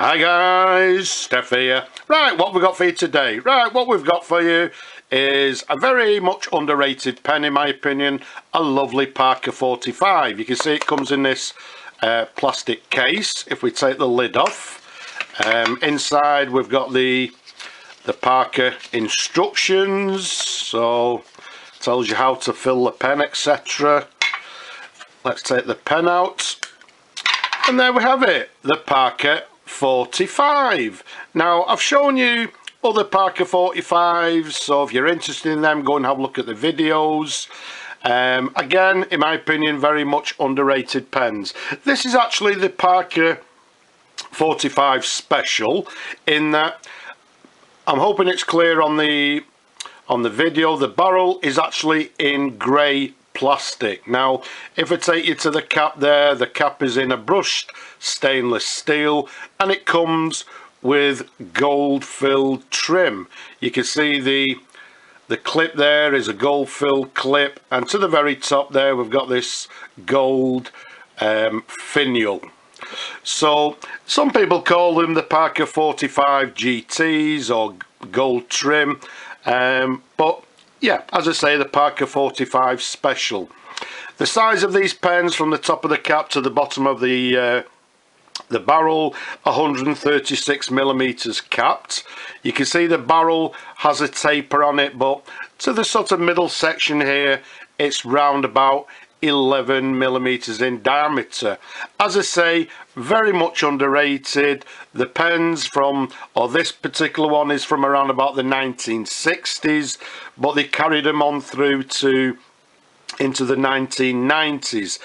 Hi guys, Steph here. Right, what we've got for you today? Right, what we've got for you is a very much underrated pen in my opinion, a lovely Parker 45. You can see it comes in this plastic case. If we take the lid off, inside we've got the Parker instructions, so tells you how to fill the pen, etc. Let's take the pen out, and there we have it, the Parker 45. Now I've shown you other Parker 45s, so if you're interested in them, go and have a look at the videos. Again, in my opinion, very much underrated pens. This is actually the Parker 45 special, in that I'm hoping it's clear on the video, the barrel is actually in grey plastic. Now if I take you to the cap there, the cap is in a brushed stainless steel, and it comes with gold filled trim. You can see the clip there is a gold filled clip, and to the very top there we've got this gold finial. So some people call them the Parker 45 GTs or gold trim, but yeah, as I say, the Parker 45 special. The size of these pens from the top of the cap to the bottom of the barrel, 136 millimeters capped. You can see the barrel has a taper on it, but to the sort of middle section here, it's round about 11 millimeters in diameter. As I say, very much underrated. The pens from, or this particular one is from around about the 1960s, but they carried them on through to into the 1990s.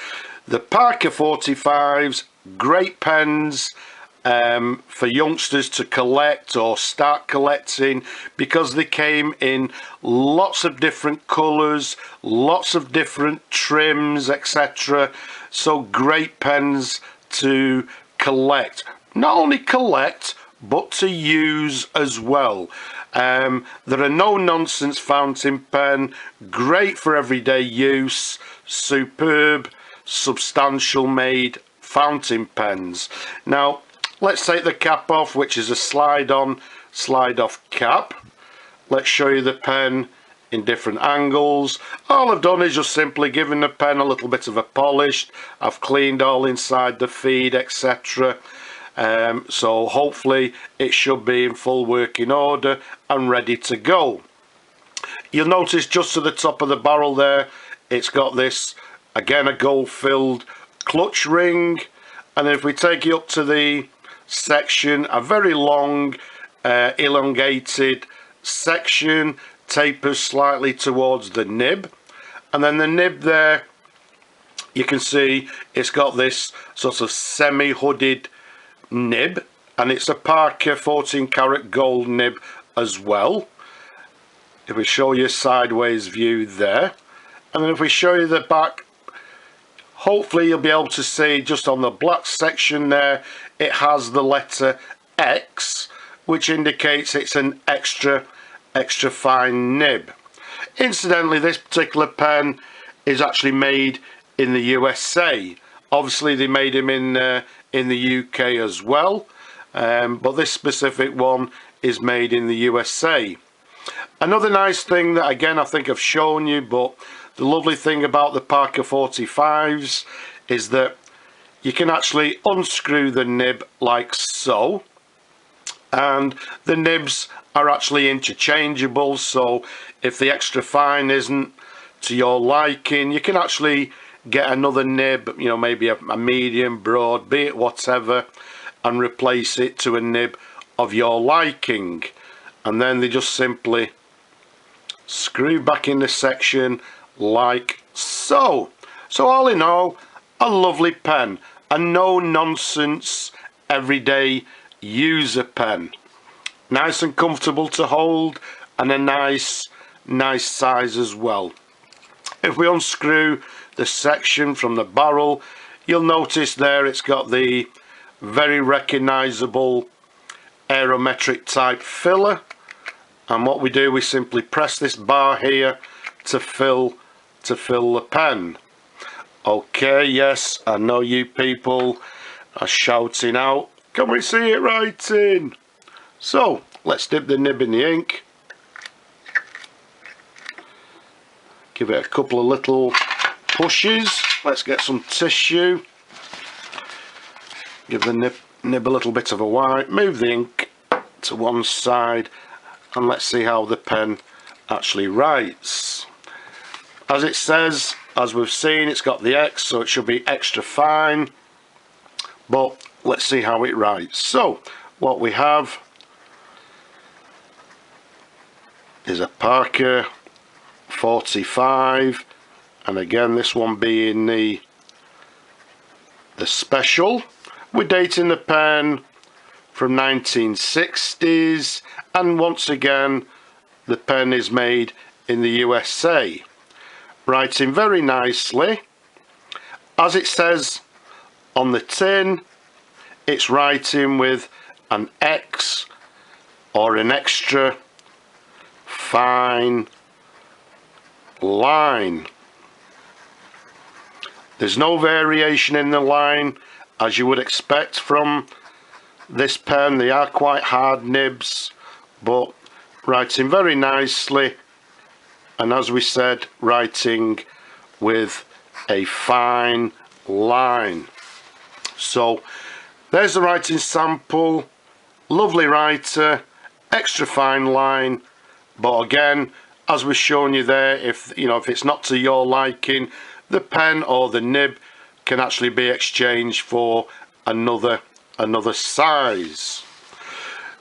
The Parker 45s, great pens for youngsters to collect or start collecting, because they came in lots of different colours, lots of different trims, etc. So great pens to collect. Not only collect, but to use as well. They're a no-nonsense fountain pen, great for everyday use, superb, substantial made fountain pens. Now let's take the cap off, which is a slide on, slide off cap. Let's show you the pen in different angles. All I've done is just simply given the pen a little bit of a polish. I've cleaned all inside the feed, etc. So hopefully it should be in full working order and ready to go. You'll notice just to the top of the barrel there, it's got this, again, a gold filled clutch ring. And then if we take you up to the section, a very long elongated section, tapers slightly towards the nib, and then the nib there, you can see it's got this sort of semi-hooded nib, and it's a Parker 14 karat gold nib as well. If we show you a sideways view there, and then if we show you the back, hopefully you'll be able to see just on the black section there, it has the letter X, which indicates it's an extra fine nib. Incidentally, this particular pen is actually made in the USA. Obviously they made them in the UK as well, but this specific one is made in the USA. Another nice thing that, again, I think I've shown you, but the lovely thing about the Parker 45s is that you can actually unscrew the nib like so, and the nibs are actually interchangeable, so if the extra fine isn't to your liking, you can actually get another nib, you know, maybe a medium, broad, be it whatever, and replace it to a nib of your liking. And then they just simply screw back in the section like so. So all in all, a lovely pen, a no-nonsense everyday user pen. Nice and comfortable to hold, and a nice size as well. If we unscrew the section from the barrel, you'll notice there it's got the very recognizable aerometric type filler, and what we do, we simply press this bar here to fill the pen. Okay, yes, I know you people are shouting out Can we see it writing? So let's dip the nib in the ink. Give it a couple of little pushes. Let's get some tissue. Give the nib a little bit of a wipe. Move the ink to one side and let's see how the pen actually writes. As it says, as we've seen, it's got the X, so it should be extra fine, but let's see how it writes. So what we have is a Parker 45, and again this one being the special. We're dating the pen from 1960s, and once again the pen is made in the USA. Writing very nicely. As it says on the tin, it's writing with an X or an extra fine line. There's no variation in the line as you would expect from this pen. They are quite hard nibs, but writing very nicely, and as we said, writing with a fine line. So there's the writing sample. Lovely writer, extra fine line, but again, as we've shown you there, if it's not to your liking, the pen or the nib can actually be exchanged for another size.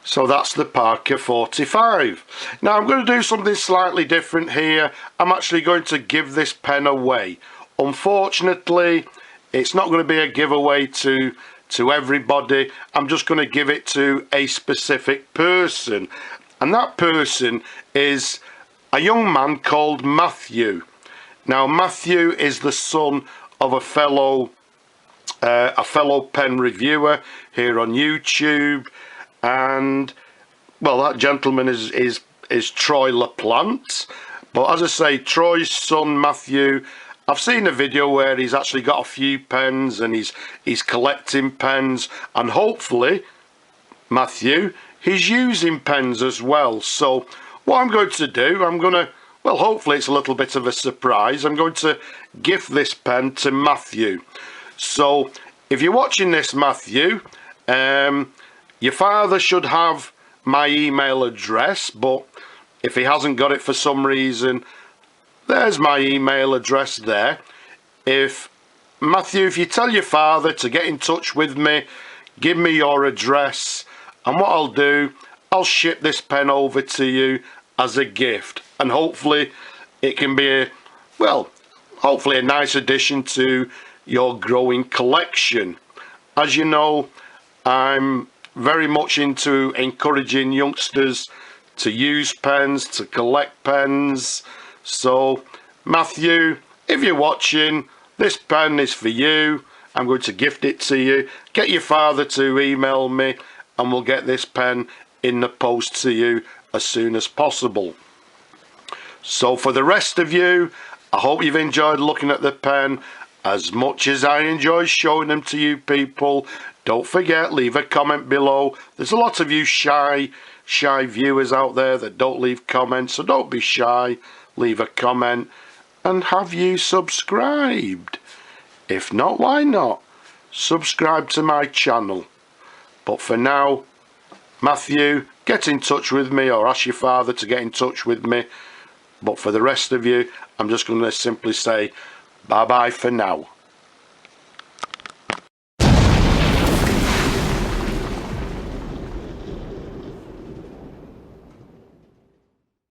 So that's the Parker 45. Now I'm going to do something slightly different here. I'm actually going to give this pen away. Unfortunately, it's not going to be a giveaway to everybody. I'm just going to give it to a specific person, and that person is a young man called Mathew. Now Mathew is the son of a fellow pen reviewer here on YouTube, and well, that gentleman is Troy LaPlante. But as I say, Troy's son Mathew, I've seen a video where he's actually got a few pens and he's collecting pens, and hopefully Mathew, he's using pens as well. So what I'm going to do, well, hopefully it's a little bit of a surprise. I'm going to gift this pen to Mathew. So if you're watching this, Mathew, your father should have my email address, but if he hasn't got it for some reason, there's my email address there. Mathew, if you tell your father to get in touch with me, give me your address, and what I'll do, I'll ship this pen over to you as a gift, and hopefully it can be hopefully a nice addition to your growing collection. As you know, I'm very much into encouraging youngsters to use pens, to collect pens. So Mathew, if you're watching, this pen is for you. I'm going to gift it to you. Get your father to email me and we'll get this pen in the post to you as soon as possible. So for the rest of you, I hope you've enjoyed looking at the pen as much as I enjoy showing them to you people. Don't forget, leave a comment below. There's a lot of you shy viewers out there that don't leave comments, so don't be shy. Leave a comment. And have you subscribed? If not, why not? Subscribe to my channel. But for now, Mathew, get in touch with me, or ask your father to get in touch with me. But for the rest of you, I'm just going to simply say bye bye for now.